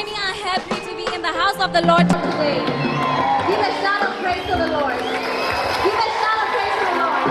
many are happy to be in the house of the Lord today? Give a shout of praise to the Lord. Give a shout of praise to the Lord.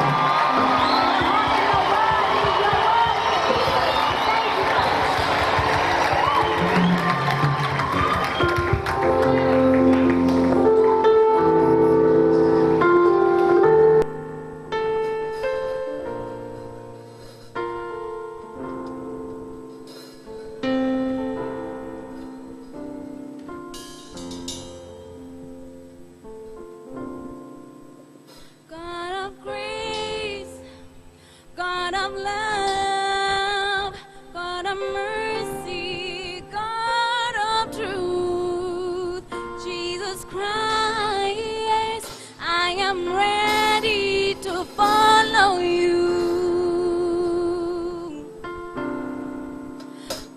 God of grace, God of love, God of mercy, God of truth, Jesus Christ, I am ready to follow you.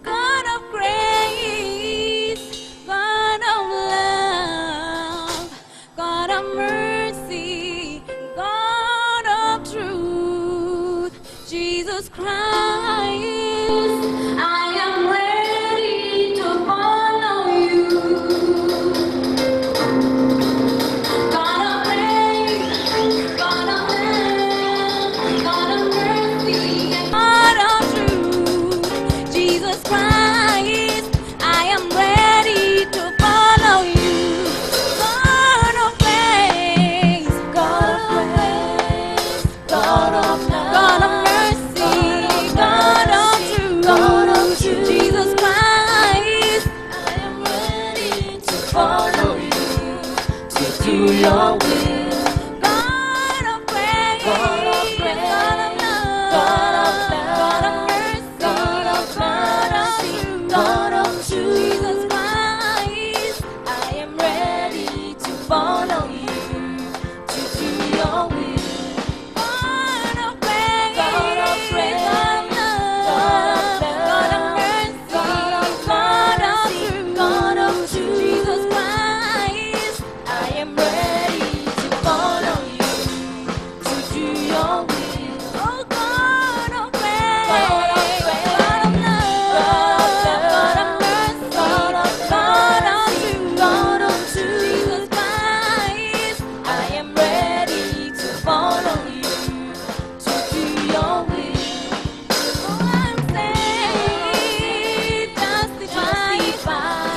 God of grace, God of love, God of mercy, God of truth, Jesus Christ, I am ready to follow you. God of grace, God of love, God of mercy, God of truth, Jesus Christ, I am ready to follow you. God of grace, God of grace, God of love, God of mercy, God of truth, Jesus Christ, I am ready to follow you, to do your will. God of grace, God of love, God of mercy, God of truth, Jesus Christ, I am ready to follow you, to do your will. God of grace, God of love, God of mercy, God of truth, Jesus Christ, I am ready to follow you, to do your will. Oh God of grace, God of love, God of mercy, God of truth, Jesus Christ, I am ready to follow you, to do your will. Oh, I'm saved, justified,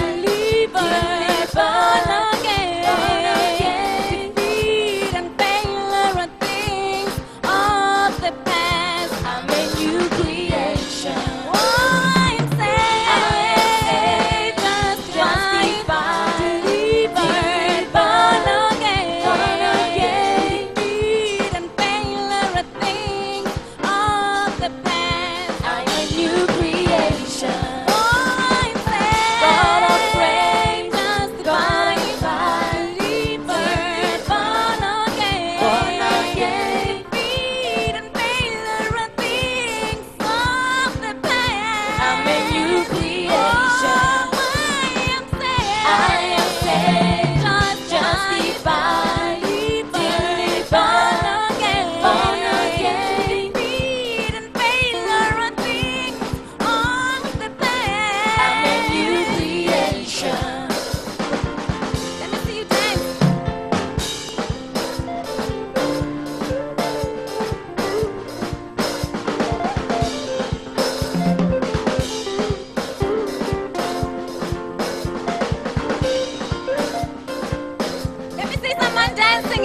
delivered, born again, defeat and failure are things of the past. I'm a new creation. Oh, I'm saved, justified, delivered, born again, defeat and failure are things of the past. I'm a new creation. Oh, I'm saved, God of grace, justified, delivered, born again, defeat and failure are things of the past. I'm a new creation. Oh, I am saved, justified, delivered, born again, defeat and failure are things of the past. I'm a new creation. Let me see you dance. Let me see someone dancing.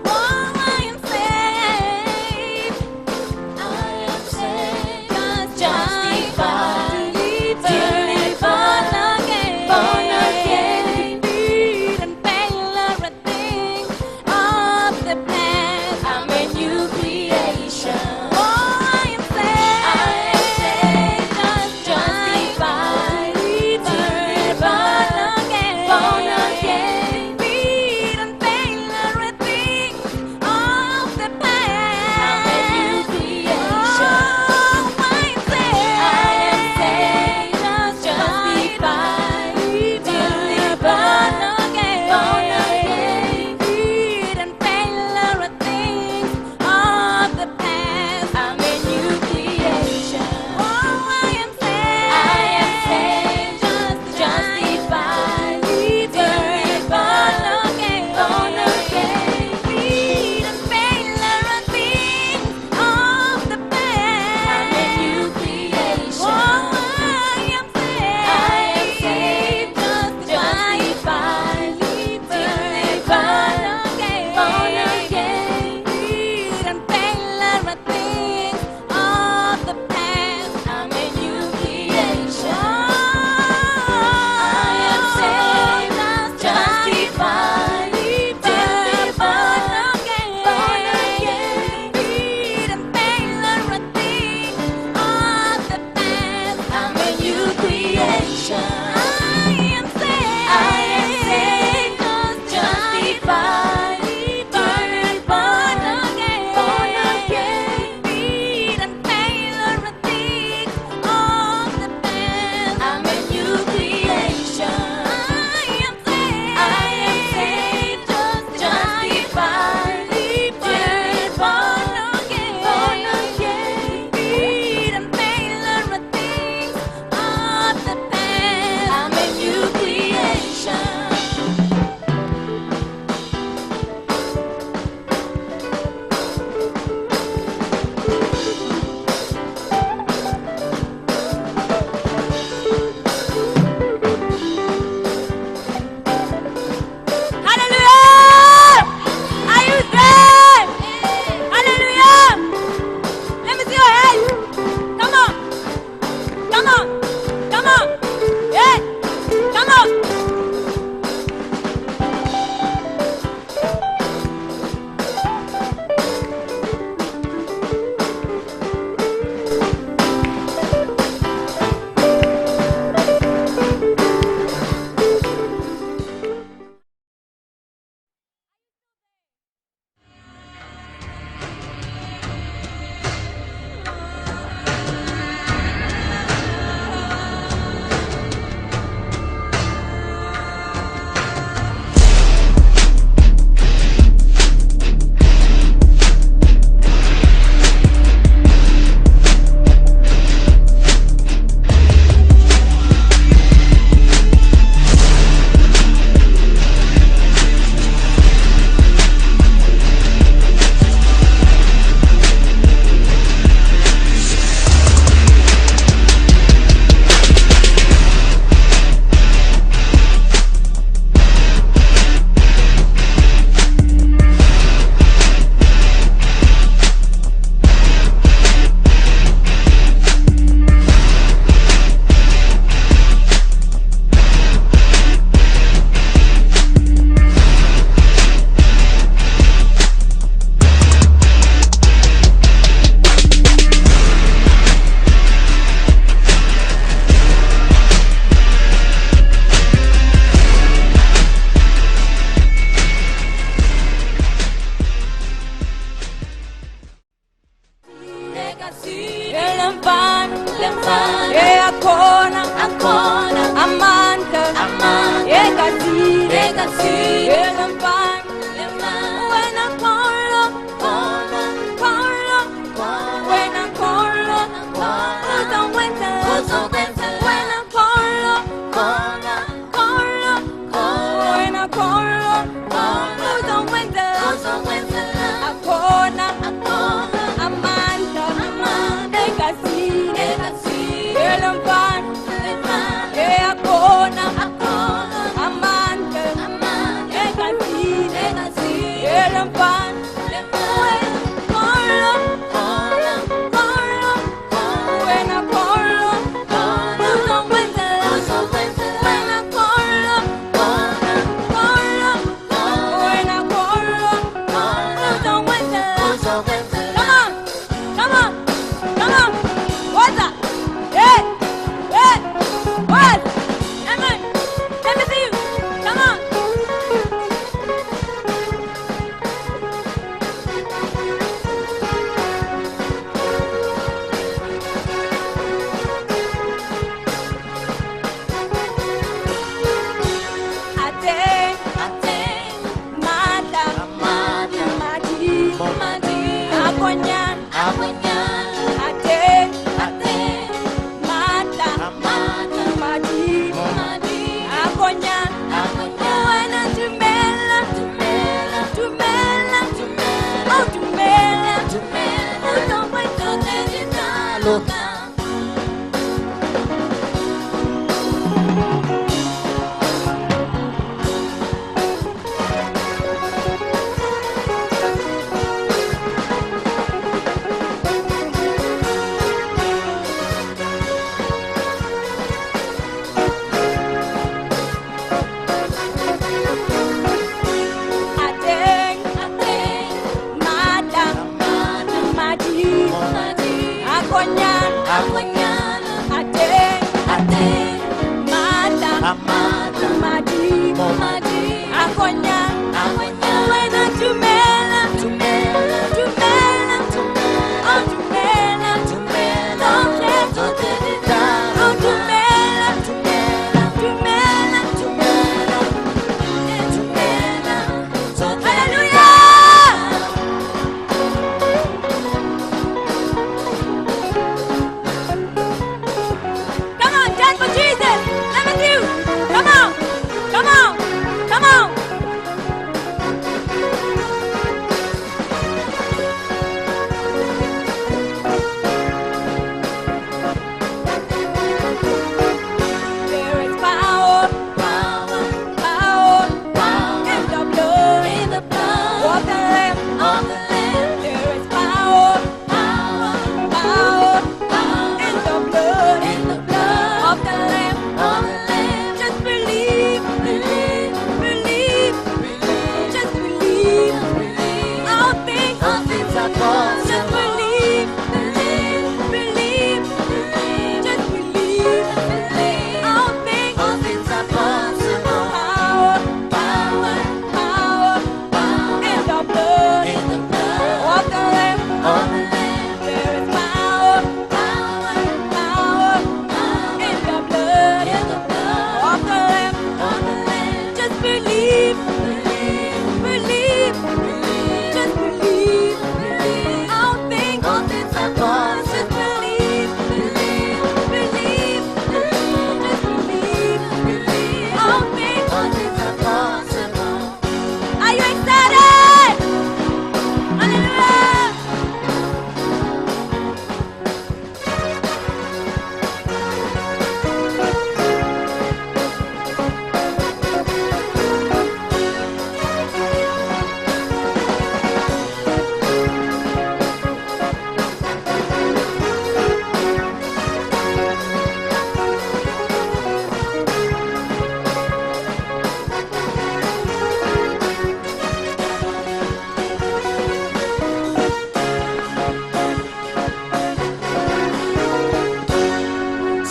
Oh, I am saved, justified, delivered, born again, defeat and failure are things of the past. I'm a new creation. Oh, I am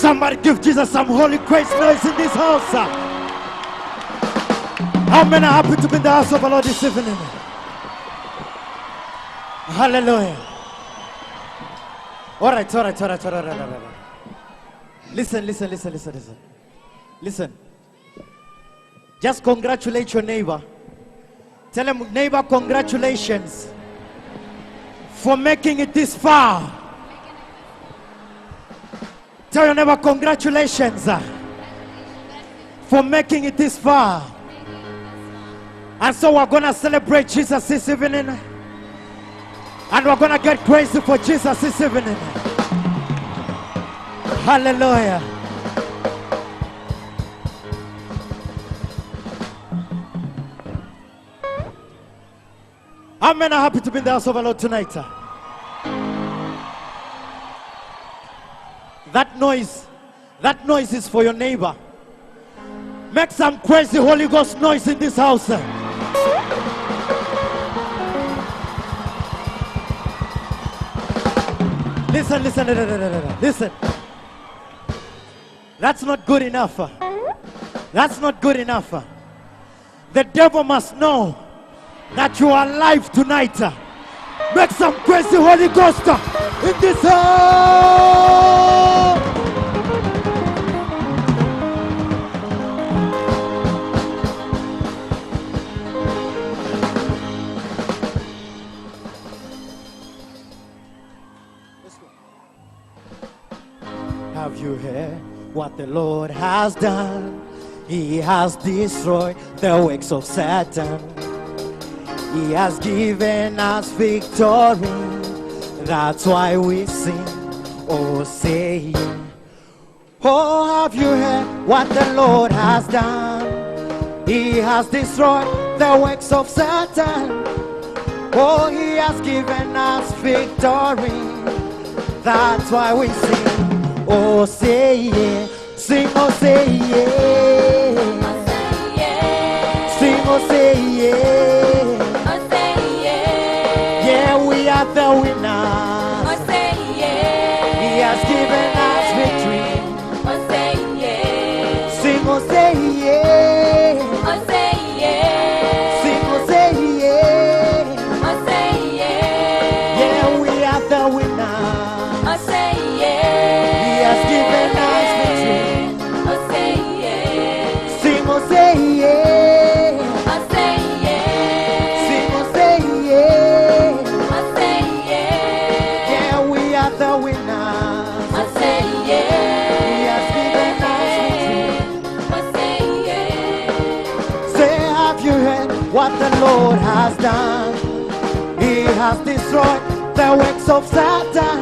Somebody give Jesus some holy praise noise in this house. How many are happy to be in the house of the Lord this evening? Hallelujah. All right. Listen. Just congratulate your neighbor. Tell him, neighbor, congratulations for making it this far. Tell your neighbor, congratulations for making it this far. And so we're going to celebrate Jesus this evening. And we're going to get crazy for Jesus this evening. Hallelujah. How many are happy to be in the house of the Lord tonight? That noise is for your neighbor. Make some crazy Holy Ghost noise in this house. Listen. That's not good enough. That's not good enough. The devil must know that you are alive tonight. Make some crazy Holy Ghost in this house. Have you heard what the Lord has done? He has destroyed the works of Satan. He has given us victory. That's why we sing, oh say, oh, have you heard what the Lord has done? He has destroyed the works of Satan. Oh, he has given us victory. That's why we sing, oh say yeah. Sing, oh say yeah. Sing, oh say yeah. Yeah, we are the winners. He has given us victory. Sing, oh say yeah. Sing, oh say yeah. Yeah, we are the winners. He has given us victory. Sing, oh say yeah. Sing, oh say yeah. Yeah, we are the winners. He has given us victory. Say, have you heard what the Lord has done? He has destroyed the works of Satan.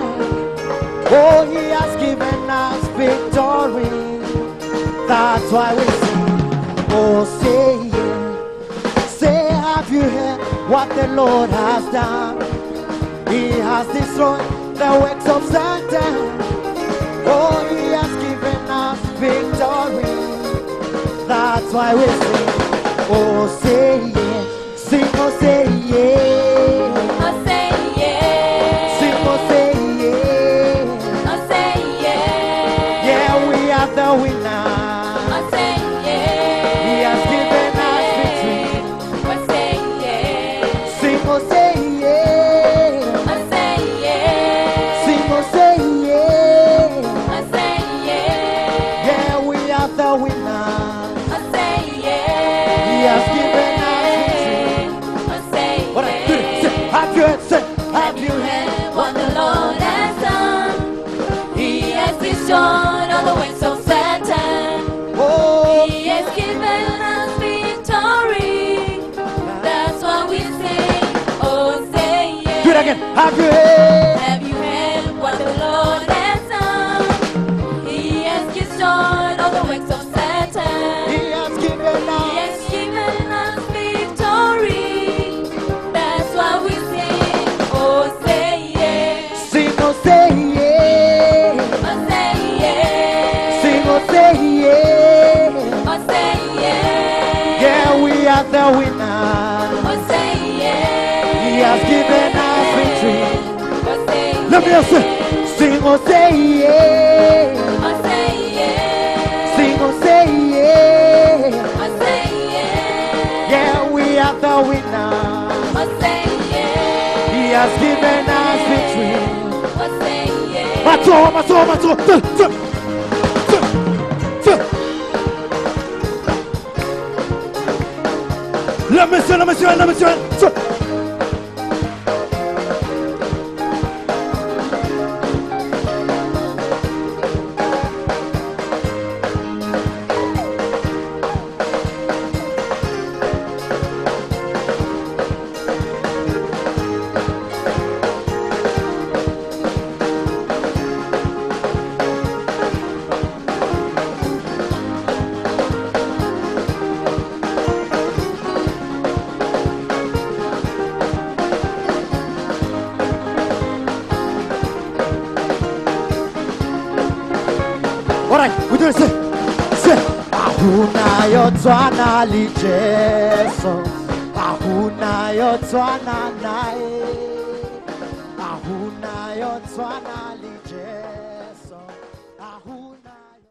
Oh, he has given us victory. That's why we sing, oh say yeah. Say, have you heard what the Lord has done? He has destroyed the works of Satan. Oh, he has given us victory. That's why we sing, oh say yeah. Sing, oh say yeah. Sing, oh say yeah. Yeah, we are the winners. He has given us victory. Sing, oh say yeah. Sing, oh say yeah. Yeah, we are the winners. He has given us victory. What I do, say, have you heard, say, have you heard What the Lord has done, He has destroyed all the works of Satan. oh, He has given us victory. That's why we sing, oh say yeah. do it again, have you heard? Have you heard what the Lord has done? He has destroyed all the works of Satan. He has given He us. has given us victory. That's why we sing, oh say yeah. Sing, oh say yeah. Oh say yeah. Sing, oh say yeah. Oh say yeah. Yeah, we are the winners. Oh say yeah. He has given us victory. Oh say Let me say, sing, oh say yeah. Oh say yeah. Sing, oh say yeah. Oh say yeah. Yeah, we are the winners. Oh say yeah. He has given us victory. Oh say yeah. Mato. Let me see. right, we do it. Say, Ahunayo twana lijeso, Ahunayo twana nae, Ahunayo twana lijeso, Ahunayo.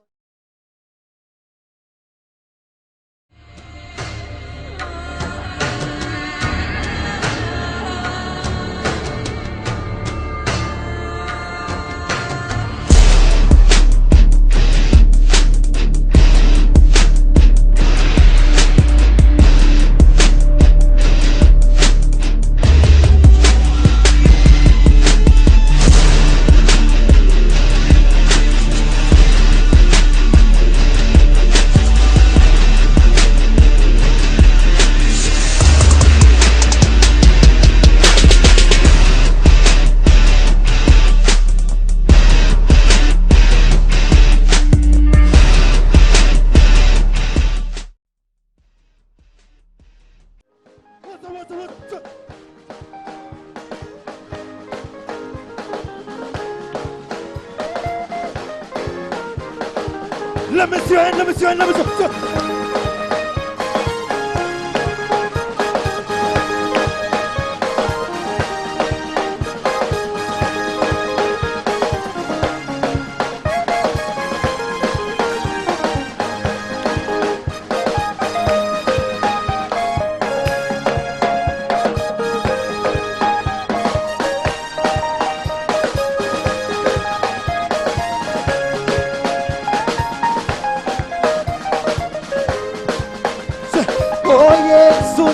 Let me see your hand, let me see your hand, let me see your hand.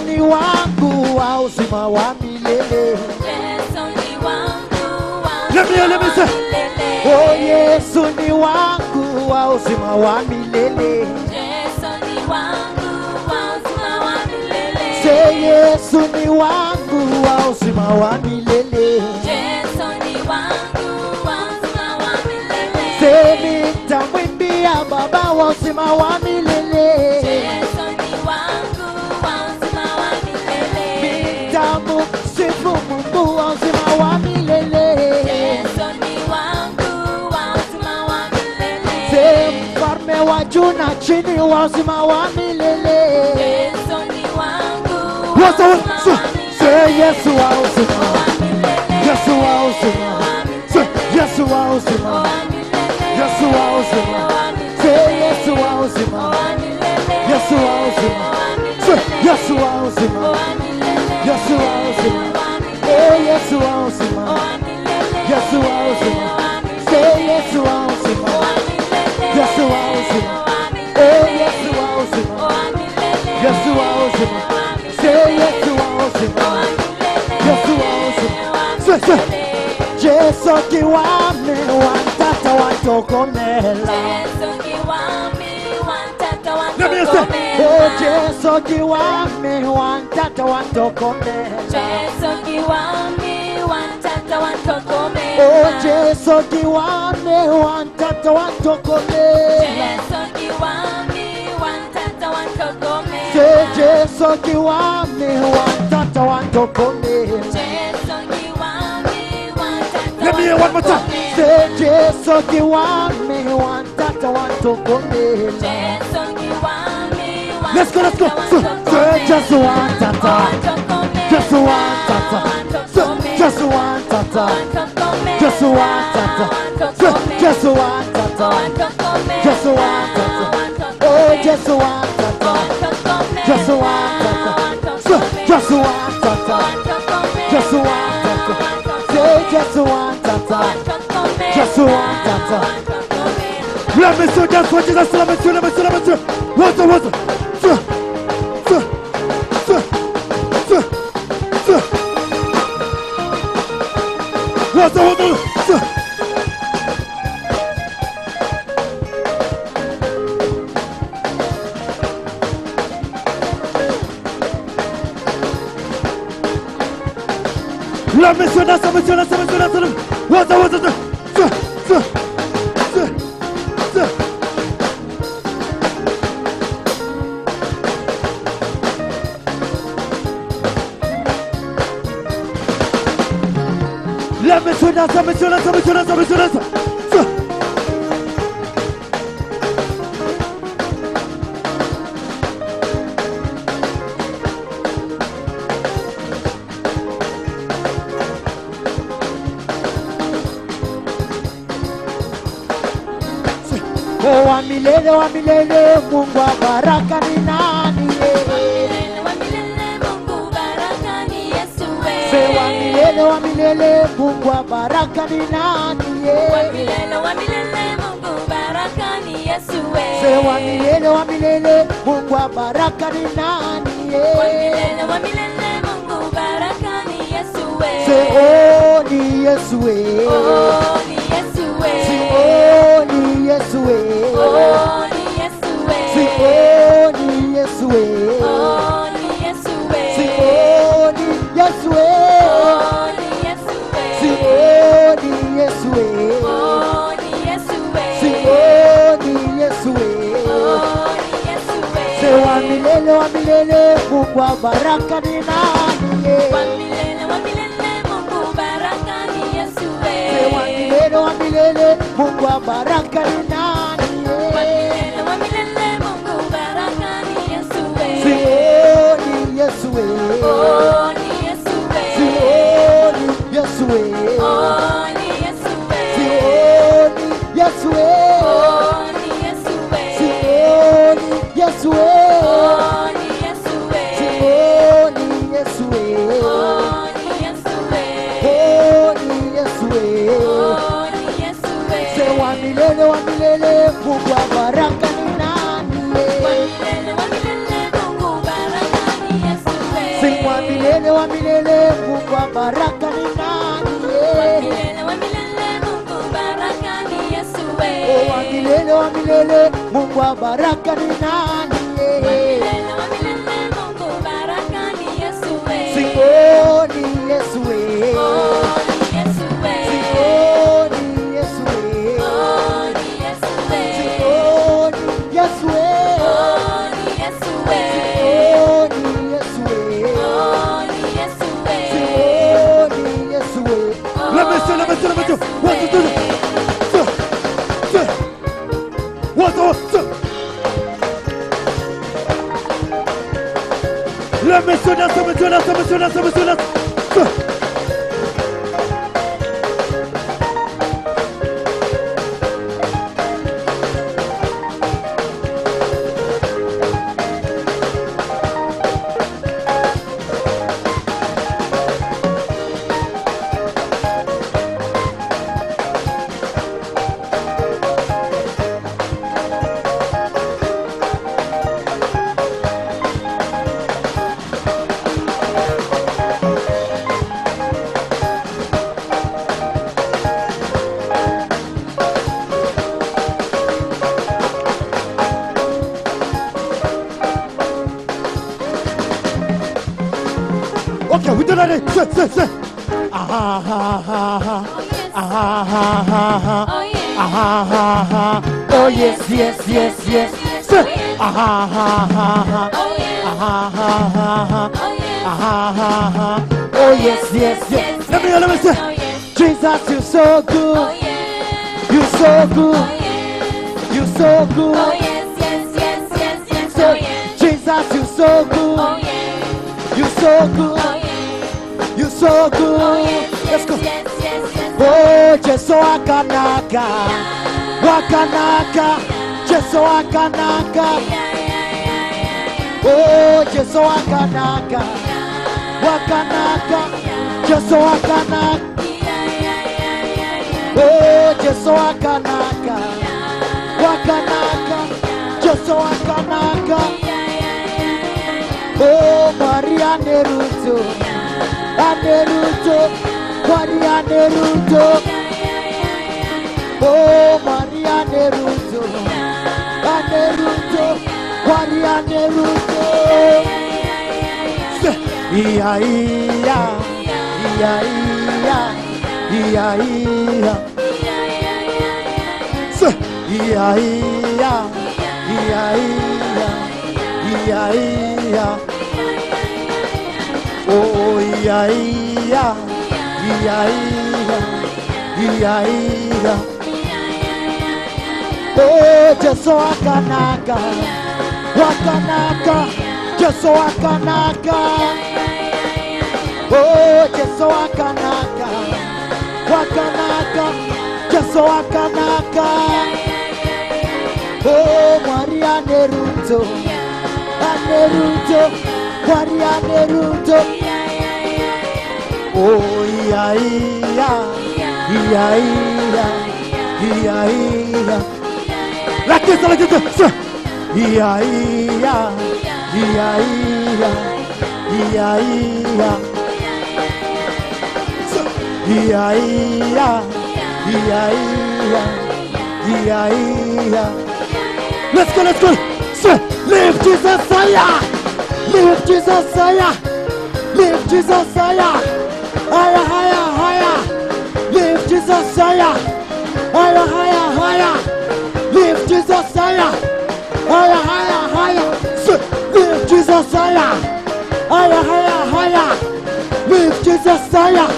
Ni wangu wa uzima wa milele. Yesu ni wangu wa Let me say. Oh Yesu ni wangu wa uzima wa milele. Yesu ni wangu wa uzima wa milele. Say Yesu ni wangu wa uzima wa milele. Yesu ni wangu wa uzima wa milele. Say nitamwimbia Baba wa uzima wa milele. Yesu ni wangu wa uzima wa milele. Sifu Mungu wa uzima wa milele. Yesu ni wangu wa uzima wa milele. Say mfalme wa juu na chini wa uzima wa milele. Yesu ni wangu wa uzima wa milele. Say Yesu wa uzima. Yesu wa uzima. Say Yesu wa uzima. Yesu wa uzima. Say Yesu wa uzima. Yesu wa uzima. Say Yesu wa uzima. Yesu wa uzima. Oh Yesu wa uzima. Yesu wa uzima. Say Yesu wa uzima. Yesu wa uzima. Oh Yesu wa uzima. Yesu wa uzima. Say Yesu wa uzima. Yesu wa uzima. Say Yesu kiwame wantata watokomela. Yesu kiwame wantata Let me say, watokomela. oh Yesu kiwame wantata watokomela. Yesu kiwame wantata watokomela. Oh Yesu kiwame wantata watokomela. Yesu kiwame wantata watokomela. Say Yesu kiwame wantata watokomela. Yesu kiwame wantata Let me hear one more time. watokomela. Say Yesu kiwame wantata watokomela. Yesu kiwame Let's go, let's go. Say Yesu wantata. Yesu wantata. Say Yesu wantata. Yesu wantata. Say Yesu wantata. Yesu wantata. Oh Yesu wantata. Yesu wantata. Say Yesu wantata. Yesu wantata. Say Yesu wantata. Yesu wantata. Let me see that's what Jesus. Let me see. What's it? Let me see that. What's it? Let me see that. milele wa milele, Mungu wa baraka ni nani? Wa milele Mungu baraka ni Yesu. Wa milele wa milele, Mungu wa baraka ni nani? Wa milele Mungu baraka ni Yesu. Wa milele wa milele, Mungu wa baraka ni nani? Wa milele Mungu baraka ni Yesu. Oh ni Yesu. Oh ni Yesu. Oh ni Yesu. Oh ni Yesu. Oh ni Yesu. Oh ni Yesu. Oh ni Yesu. Oh ni Yesu. Oh ni Yesu. Oh ni Yesu. Oh ni Yesu. Oh ni Yesu. Wa milele Mungu wa baraka ni nani? Wa milele Mungu baraka ni Yesu. Wa milele Mungu wa baraka ni nani? Wa milele Mungu baraka ni Yesu. Oh ni Yesu. Oh ni Yesu. Oh ni Yesu. Oh ni Yesu. Oh ni Yesu. Oh ni Yesu. Oh ni Yesu. Oh ni Yesu. Oh ni Yesu. Oh ni Yesu. Oh ni Yesu. Oh ni Yesu. Wa milele Mungu wa baraka ni nani? Wa milele Mungu baraka ni Yesu. Wa milele Mungu wa baraka ni nani? Wa milele Mungu baraka ni Yesu. Wa milele Mungu wa baraka ni nani? Wa milele Mungu baraka ni Yesu. Oh ni Yesu. Oh ni Yesu. Oh ni Yesu. Oh ni Yesu. Oh ni Yesu. Oh ni Yesu. Oh ni Yesu. Oh ni Yesu. Oh ni Yesu. Let me see. 1, 2, 3. What? Let me see that. Okay, we do that. Say. Oh yes. Say. Oh yes. Let me say. Jesus, you're so good. You're so good. You're so good. Oh yes. Say, Jesus, you're so good. Oh yes. You're so good. Oh yes. You're so good. Oh yes. Let's go. Yes. Oh, Jesu akanaka. Jesu akanaka. Oh, Jesu akanaka. Jesu akanaka. Oh, Jesu akanaka. Jesu akanaka. Oh, Maria Neruto. Maria Neruto. Oh, Maria Neruto. Maria Neruto. Iya. Oh, iya. Oh, Jesu akanaka. Jesu akanaka. Oh, Jesu akanaka. Jesu akanaka. Oh, Maria Neruto. Aneruto. Maria Neruto. Oh, yeah, yeah. Like this, like this. Yeah. Let's go. So, live Jesus higher. Live Jesus higher. Live Jesus higher. Higher. Live Jesus higher. Higher. Live Jesus higher. Higher. So, live Jesus higher. Higher. Live Jesus higher.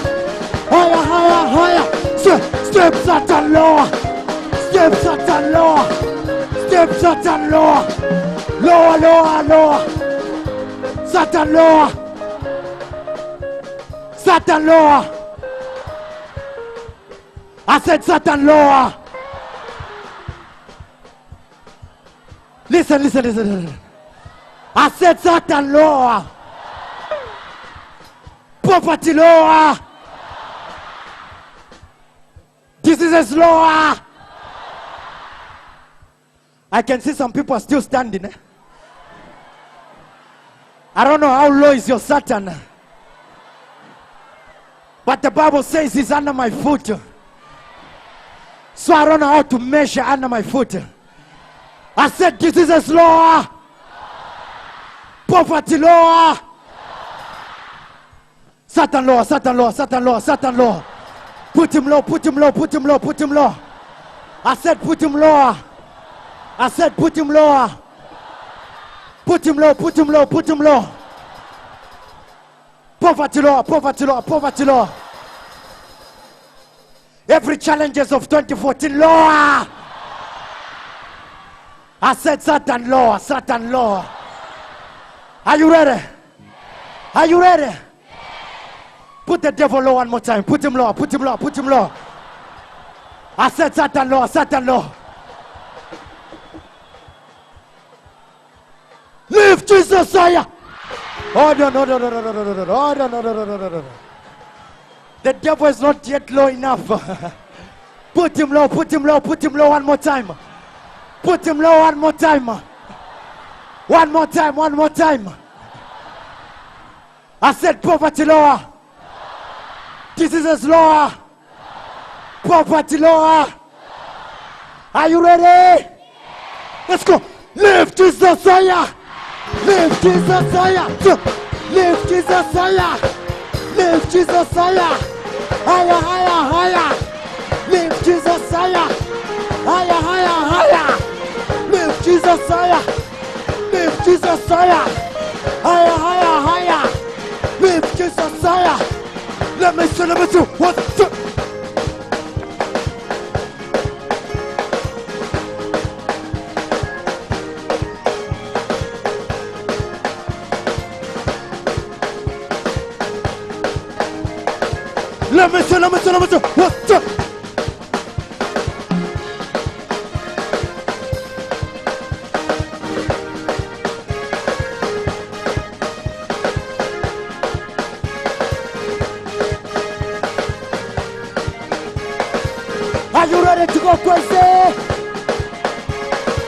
Higher. So, step Satan lower. Step Satan lower. Step Satan lower. Lower. Satan lower. Satan lower. I said Satan lower. Listen. I said Satan lower. Poverty lower. Diseases lower. I can see some people are still standing. I don't know how low is your Satan. But the Bible says he's under my foot. So I don't know how to measure under my foot. I said diseases lower. Poverty lower. Satan lower. Put him low. I said put him lower. Put him low. Poverty lower. Every challenges of 2014 lower. I said Satan lower. Are you ready? Put the devil low one more time. Put him low. I said Satan low. Lift Jesus higher. Oh no. The devil is not yet low enough. Put him low one more time. Put him low one more time. One more time. I said poverty lower. Diseases lower. Poverty lower. Are you ready? Let's go. Lift Jesus higher. Lift Jesus higher. Lift Jesus higher. Lift Jesus higher. Higher. Lift Jesus higher. Higher. Lift Jesus higher. Lift Jesus higher. Higher. Lift Jesus higher. Let me see. 1, 2. Let me see. 1, 2.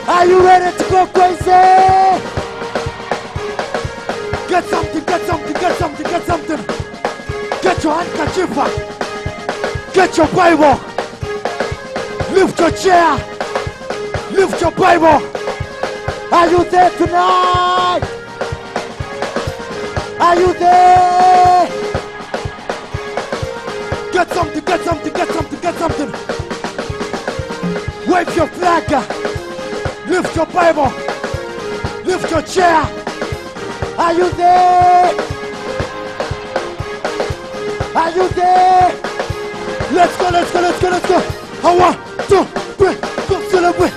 Are you ready to go crazy? Get something. Get your handkerchief. Get your Bible. Lift your chair. Lift your Bible. Are you there tonight? Are you there? Get something. Wave your flag. Lift your Bible. Lift your chair. Are you there? Let's go. 1, 2, 3, go celebrate.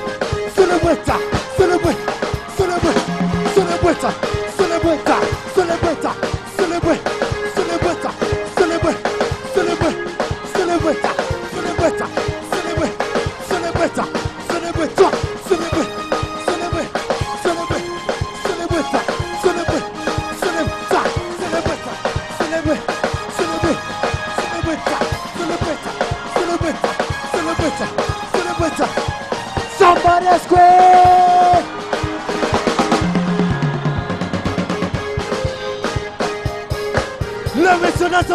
Somebody square. Let me see that.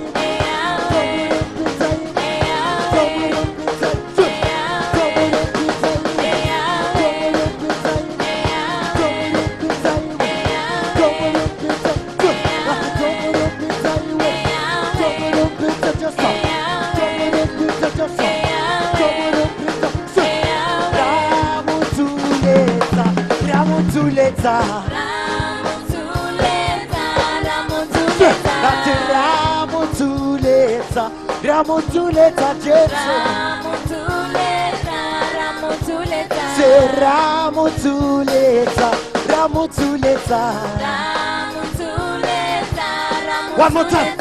What's Let's go there. One more time.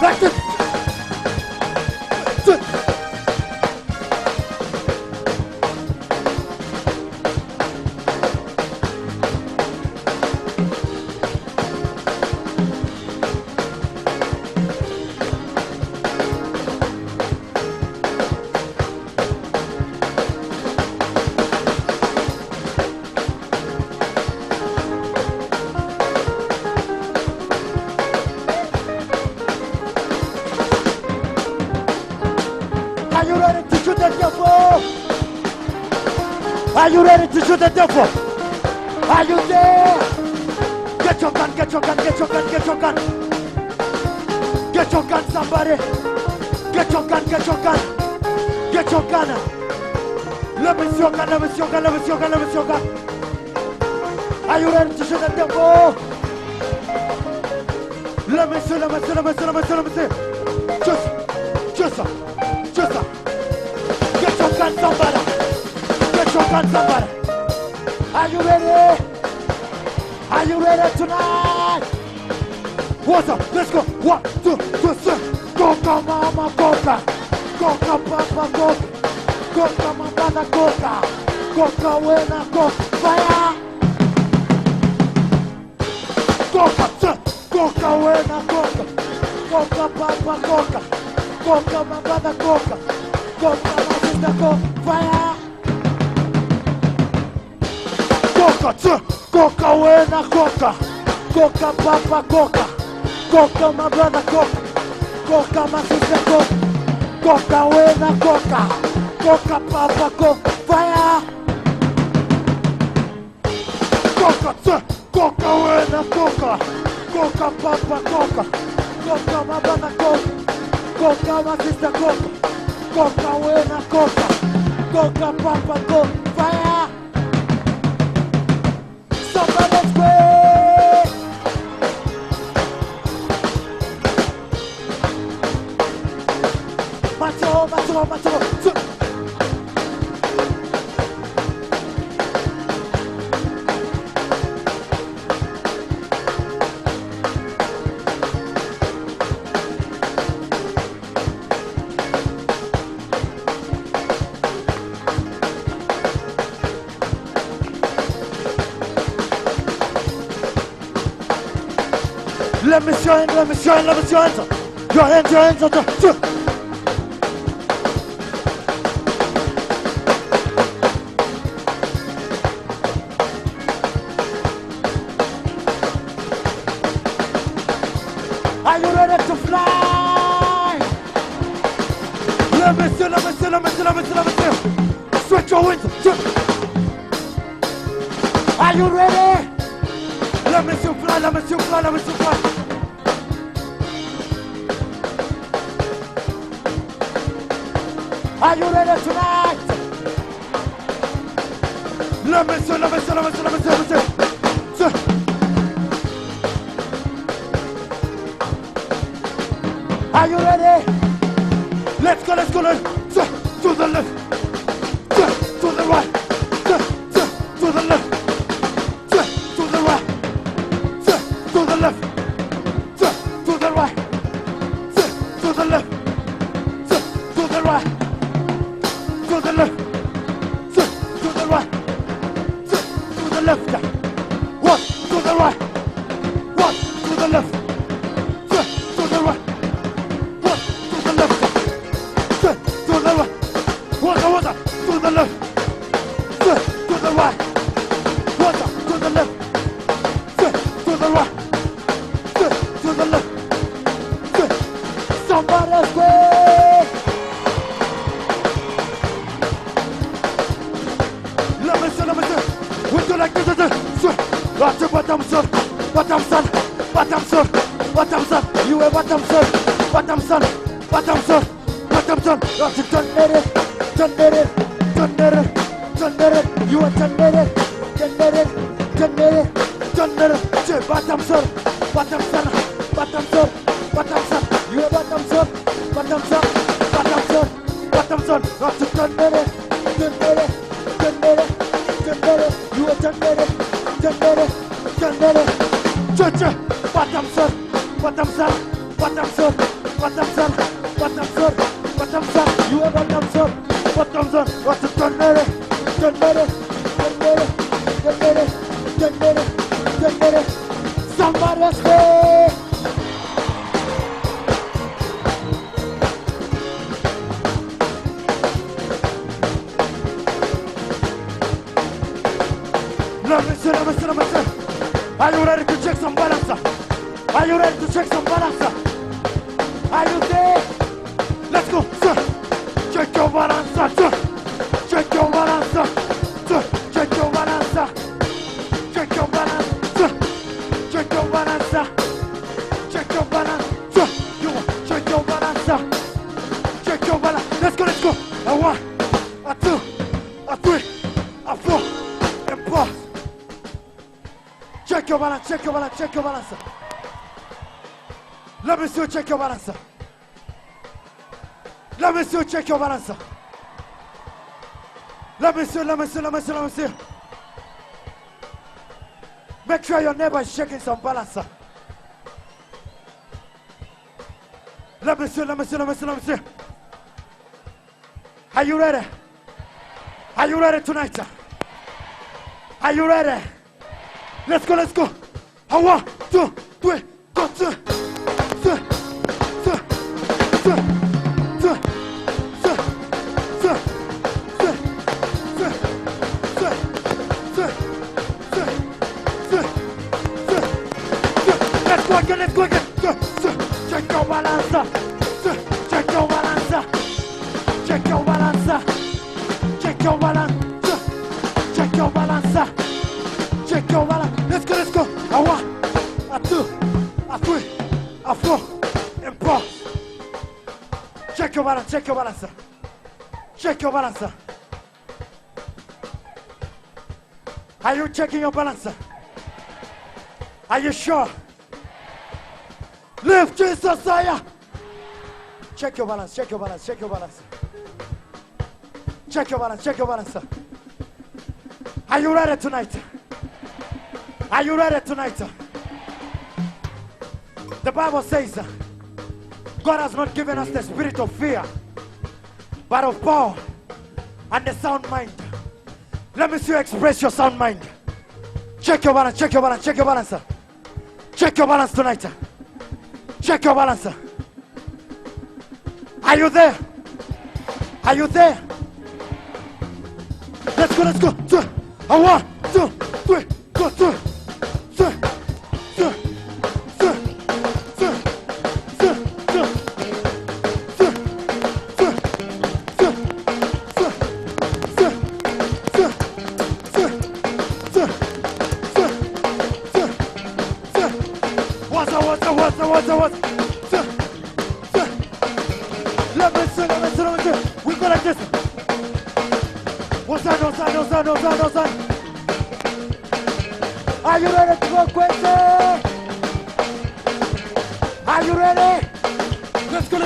Let's go. Are you ready to shoot the devil? Are you ready to shoot the devil? Are you there? Get your gun, get your gun, get your gun, get your gun. Get your gun, somebody. Get your gun, get your gun. Get your gun. Let me see your gun, let me see your gun, let me see your gun, let me see your gun. Are you ready to shoot the devil? Let me see, let me see, let me see, let me see, let me see. Just. Get your gun, somebody. Get your gun, somebody. Are you ready? Are you ready tonight? What's up? Let's go. 1, 2, 3, 4. Coca, mama, coca. Coca, papa, coca. Coca, mamada, coca. Coca, buena, coca. Fire. Coca, coca, buena, coca. Coca, papa, coca. Coca, mamada, coca. Coca, mamada, coca. Fire. Coca, coca, buena, coca. Coca, papa, coca. Coca, mamada, coca. Coca, mamada, coca. Coca, buena, coca. Coca, papa, coca. Fire. Coca, Coca wena coca. Coca papa coca. Coca mabana coca. Coca masista coca. Coca wena coca. Coca papa coca. Fire. Somebody's way. Macho, macho, macho. Let me show you, let me show you, let me show you. Your hands, your hands, your hands. Are you ready to fly? Let me see, let me see, let me see, let me see, let me see. Stretch your wings. Are you ready? Let me see you fly, let me see you fly, let me see you fly. Are you ready tonight? Let me see, let me see, let me see, let me see, let me see. Are you ready? Let's go, let's go, let's go. To the left, to the right, to the left, to the right, to the left, to the right, to the left, to the right, to the left, to the right, to the left. One to the right, one to the left, to the right. To the left, to the right, water, to the left, to the right, to the left. Somebody's way. Let me see, let me see. We do like this. Watch your bottom son, bottom son, bottom son, bottom son. You a bottom son, bottom son, bottom son, bottom son. Watch it, turn it. You are Chandere, bottom son, bottom son, bottom son, bottom son. You are bottom son, bottom son, bottom son, bottom son. Not to Chandere. You are Chandere, bottom son, bottom son, bottom son, bottom son, bottom son, bottom son. You are bottom son. Bottoms on, what's the Chandere? Somebody's way. Let me see. Are you ready to check some balance? Are you ready to check some balance? Are you there? Let's go, sir. Check your balance, check your balance, check your balance, check your balance, check your balance, check your balance, you check your balance, check your balance. Let's go. A 1, a 2, a 3, a 4, and pause. Check your balance, check your balance, check your balance. Let me see you check your balance. Let me see you check your balance. Let me see. Make sure your neighbor is checking some balance. Let me see. Are you ready? Are you ready tonight? Are you ready? Let's go. 1, 2, 3, go. Let's go again. Check your balance. Check your balance. Check your balance. Check your balance. Check your balance. Check your balance. Let's go. go. A 1, a 2, a 3, a 4, and pause. Check your balance, check your balance. Check your balance. Are you checking your balance? Are you sure? Lift Jesus higher. Check your balance, check your balance, check your balance. Check your balance, check your balance. Are you ready tonight? Are you ready tonight? The Bible says God has not given us the spirit of fear, but of power and a sound mind. Let me see you express your sound mind. Check your balance, check your balance, check your balance. Check your balance tonight. Check your balance. Are you there? Are you there? Let's go, let's go. 1, 2, 3, go, 2, 3, 3, 3, 3, 3, 3, 3, 3, 3. Let me see. We go like this. What's that? Are you ready to go crazy? Are you ready? Let's go.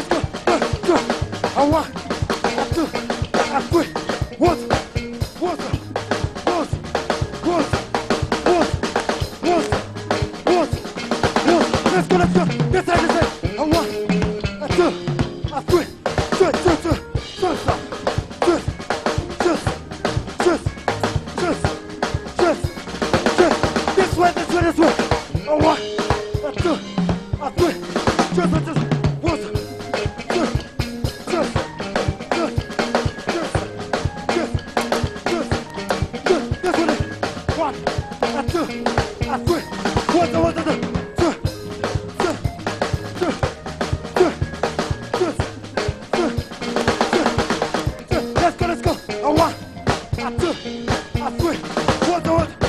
A 1, a 2, a 3. What? Let's go. This side. A 1, a 2, a 3. This way. A 1, a 2, a 3. Just. 1, 2, just. 1, a 2, a 3. 1, 2, 2. Let's go. A 1, a 2, a 3. 1, 2.